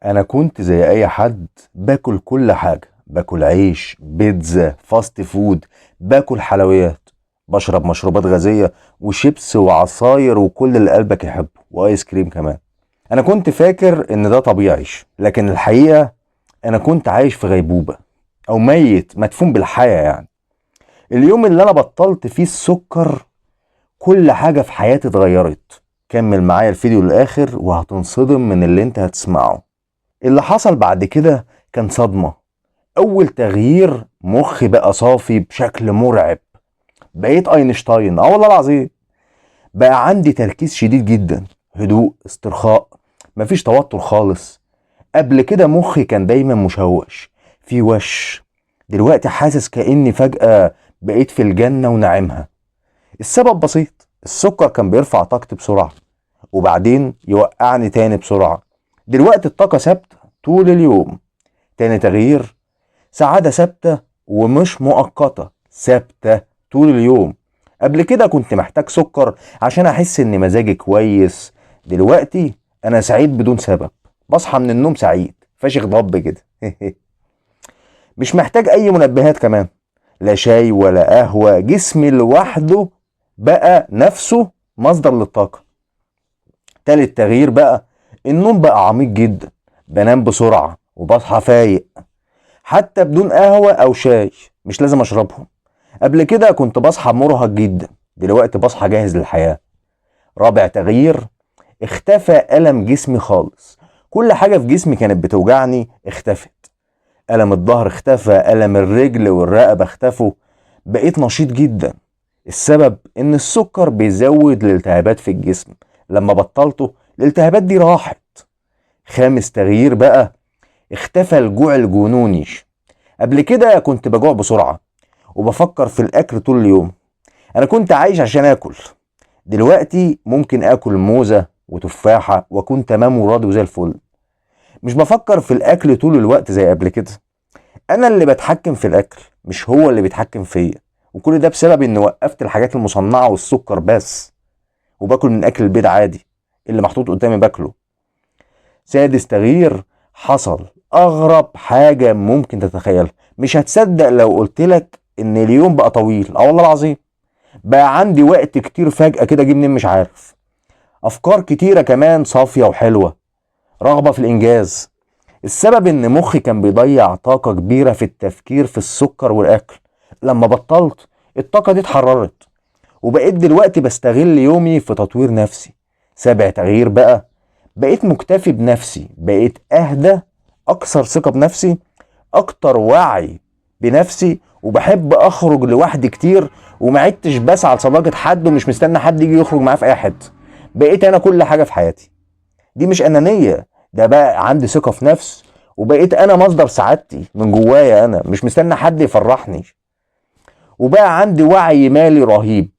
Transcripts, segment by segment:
انا كنت زي اي حد باكل كل حاجة، باكل عيش، بيتزا، فاست فود، باكل حلويات، بشرب مشروبات غازية وشيبس وعصاير وكل اللي قلبك يحبه وايس كريم كمان. انا كنت فاكر ان ده طبيعي، لكن الحقيقة انا كنت عايش في غيبوبة او ميت مدفون بالحياة يعني. اليوم اللي انا بطلت فيه السكر كل حاجة في حياتي اتغيرت. كمل معايا الفيديو للاخر وهتنصدم من اللي انت هتسمعه. اللي حصل بعد كده كان صدمة. أول تغيير، مخي بقى صافي بشكل مرعب. بقيت أينشتاين، والله العظيم. بقى عندي تركيز شديد جدا، هدوء، استرخاء، مفيش توتر خالص. قبل كده مخي كان دايما مشوش، في وش. دلوقتي حاسس كأني فجأة بقيت في الجنة ونعيمها. السبب بسيط، السكر كان بيرفع طاقتي بسرعة وبعدين يوقعني تاني بسرعة. دلوقتي الطاقة ثابتة طول اليوم. تاني تغيير، سعادة ثابتة ومش مؤقتة، ثابتة طول اليوم. قبل كده كنت محتاج سكر عشان أحس إن مزاجي كويس. دلوقتي أنا سعيد بدون سبب، بصحى من النوم سعيد فاشخ ضب كده. مش محتاج أي منبهات كمان، لا شاي ولا قهوة، جسمي لوحده بقى نفسه مصدر للطاقة. تالت تغيير بقى، النوم بقى عميق جدا، بنام بسرعة وبصحى فايق حتى بدون قهوة أو شاي، مش لازم أشربهم. قبل كده كنت بصحى مرهق جدا، دلوقتي بصحى جاهز للحياة. رابع تغيير، اختفى ألم جسمي خالص. كل حاجة في جسمي كانت بتوجعني اختفت. ألم الظهر اختفى، ألم الرجل والرقبة اختفوا. بقيت نشيط جدا. السبب إن السكر بيزود الالتهابات في الجسم. لما بطلته الالتهابات دي راحت. خامس تغيير بقى، اختفى الجوع الجنوني. قبل كده كنت بجوع بسرعة وبفكر في الأكل طول اليوم. أنا كنت عايش عشان آكل. دلوقتي ممكن آكل موزة وتفاحة وأكون تمام وراضي وزي الفل. مش بفكر في الأكل طول الوقت زي قبل كده. أنا اللي بتحكم في الأكل، مش هو اللي بيتحكم فيا. وكل ده بسبب إني وقفت الحاجات المصنعة والسكر بس، وباكل من أكل البيت عادي اللي محطوط قدامي باكله. سادس تغيير حصل، أغرب حاجة ممكن تتخيلها. مش هتصدق لو قلتلك إن اليوم بقى طويل، والله العظيم. بقى عندي وقت كتير فجأة كده جه منين مش عارف. أفكار كتيرة كمان صافية وحلوة، رغبة في الإنجاز. السبب إن مخي كان بيضيع طاقة كبيرة في التفكير في السكر والأكل. لما بطلت الطاقة دي اتحررت، وبقيت دلوقتي بستغل يومي في تطوير نفسي. سابع تغيير بقى، بقيت مكتفي بنفسي، بقيت أهدى، أكثر ثقة بنفسي، أكتر وعي بنفسي، وبحب أخرج لوحدي كتير. وما عدتش بسعى لصداقة حد ومش مستني حد يجي يخرج معاه في أي حتة. بقيت أنا كل حاجة في حياتي. دي مش أنانية، ده بقى عندي ثقة في نفس. وبقيت أنا مصدر سعادتي من جوايا، أنا مش مستني حد يفرحني. وبقى عندي وعي مالي رهيب.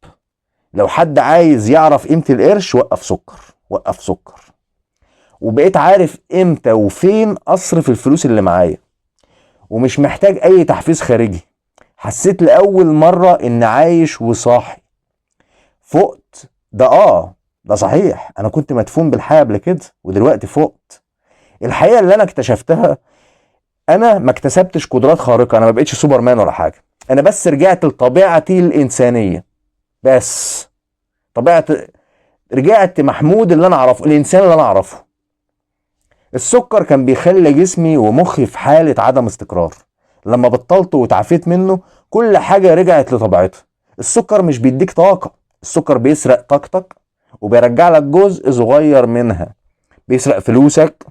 لو حد عايز يعرف قيمة القرش، وقف سكر، وقف سكر. وبقيت عارف امتى وفين اصرف الفلوس اللي معايا، ومش محتاج اي تحفيز خارجي. حسيت لاول مرة ان عايش وصاحي. فقت. ده صحيح، انا كنت مدفون بالحياة قبل كده ودلوقتي فقت. الحقيقة اللي انا اكتشفتها، انا ما اكتسبتش قدرات خارقة، انا ما بقتش سوبرمان ولا حاجة. انا بس رجعت لطبيعتي الانسانية. بس طبيعة، رجعت محمود اللي انا اعرفه، الانسان اللي انا اعرفه. السكر كان بيخلي جسمي ومخي في حالة عدم استقرار. لما بطلت وتعافيت منه كل حاجة رجعت لطبيعتها. السكر مش بيديك طاقة، السكر بيسرق طاقتك وبيرجع لك جزء صغير منها. بيسرق فلوسك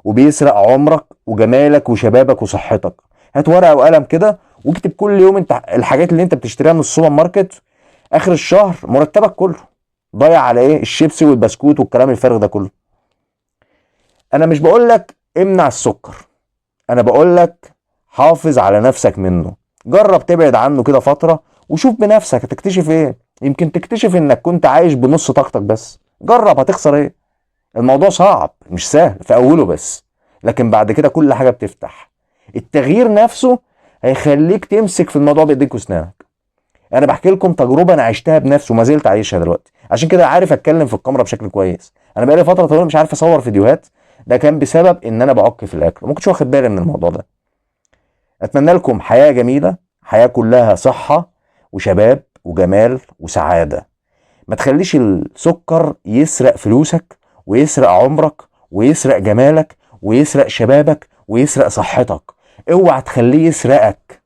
وبيسرق عمرك وجمالك وشبابك وصحتك. هات ورقة وقلم كده واكتب كل يوم انت الحاجات اللي انت بتشتريها من السوبر ماركت. اخر الشهر مرتبك كله ضايع على ايه؟ الشيبسي والبسكوت والكلام الفارغ ده كله. انا مش بقولك امنع السكر، انا بقولك حافظ على نفسك منه. جرب تبعد عنه كده فترة وشوف بنفسك هتكتشف ايه. يمكن تكتشف انك كنت عايش بنص طاقتك بس. جرب، هتخسر ايه؟ الموضوع صعب مش سهل في اوله بس، لكن بعد كده كل حاجة بتفتح. التغيير نفسه هيخليك تمسك في الموضوع بايديك واسنانك. انا بحكي لكم تجربة انا عشتها بنفسي وما زلت عايشها دلوقتي، عشان كده عارف اتكلم في الكاميرا بشكل كويس. انا بقالي فترة طويلة مش عارف اصور فيديوهات ده كان بسبب ان انا بعك في الاكل، ما كنتش واخد بالي من الموضوع ده. اتمنى لكم حياة جميلة، حياة كلها صحة وشباب وجمال وسعادة. ما تخليش السكر يسرق فلوسك ويسرق عمرك ويسرق جمالك ويسرق شبابك ويسرق صحتك. اوعى تخليه يسرقك.